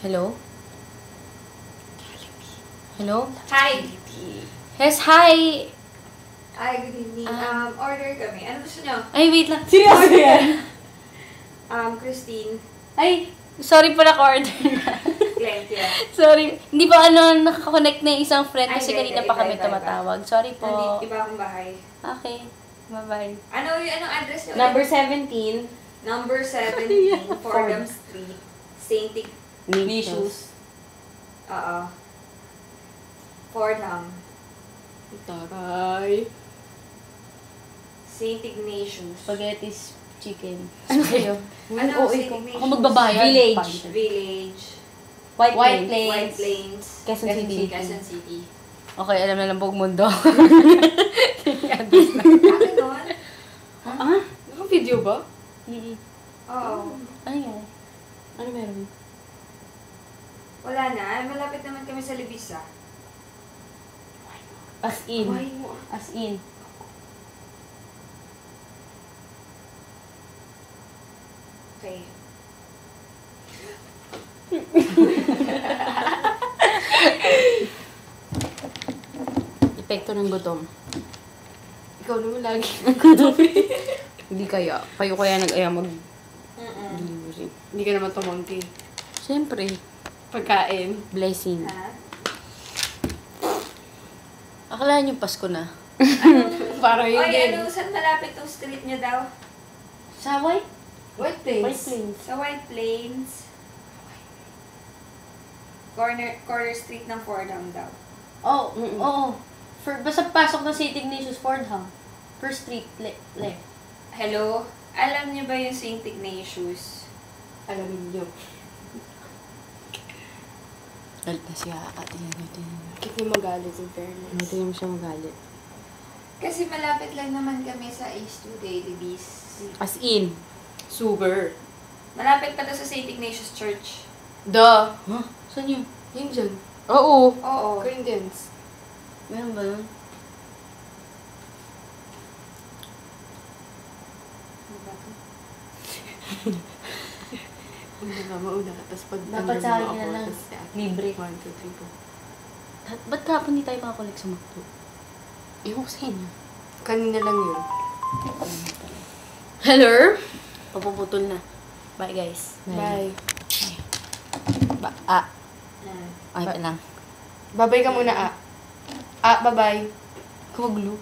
Hello? Hello? Hi! Yes, hi! Hi, good evening. Order kami. Ano gusto nyo? Ay, wait lang. Seryoso yan? Christine. Ay, sorry po naka-order na. Client, yeah. Sorry. Hindi pa nakakonect na yung isang friend kasi Ay, kanina hindi, pa iba, kami iba, tumatawag. Sorry po. Nandito, iba akong bahay. Okay. Bye-bye. Anong address nyo? Number 17. Number 17, Fordham Street, St. Ignatius. Oo. Fordham. Taray. St. Ignatius. Spaghetti's chicken. Ano kayo? Ano, Oo, St. ikaw. Ignatius? Ako magbabayad. Village. Village. White Plains. White Plains. Quezon City. Quezon City. Okay, alam na ng buong mundo. Akin nun? Ah? Naka-video ba? Oo. Ano yan? Ano meron? Wala na. Malapit naman kami sa Libisa. As in. Why mo? As in. Okay. Epekto ng gutom. Ikaw naman lagi. Hindi kaya. Kayo kaya nag-aya mag... Mm-mm. delivery. Hindi ka naman tumangki. Siyempre. Pagkain. Blessing. Ha? Akala niyo Pasko na. Parang yun Oy, din. saan malapit tong street niyo daw? Sa White? White Plains. White Plains. Sa White Plains. Corner street ng Fordham daw. Oh, Mm-mm. oo. Basta pasok ng St. Ignatius Fordham. First street, left. Hello? Alam niyo ba yung St. Ignatius? Alamin nyo. Galit na siya. Tingnan niyo. Bakit niyo magalit in fairness? Tingnan mo siya magalit. Kasi malapit lang naman kami sa Ace 2 Daily Bees. As in. Super. Malapit pa to sa St. Ignatius Church. Duh. Huh? Saan yun? Yun dyan. Oo. Oo. Corinthians. Meron ba yun? Ano ba to? Una nga, mauna. Tapos pag Dapat sa akin na lang. Libre. 1, 2, 3, 4. Ba't kahapon hindi tayo makakolek sa McDo? Ewan ko sa inyo. Kanina lang yun. Hello? Papuputol na. Bye, guys. Bye. Hmm. Ay, pa lang. Babay ka muna, ah. Ah, bye-bye. Kumaglo.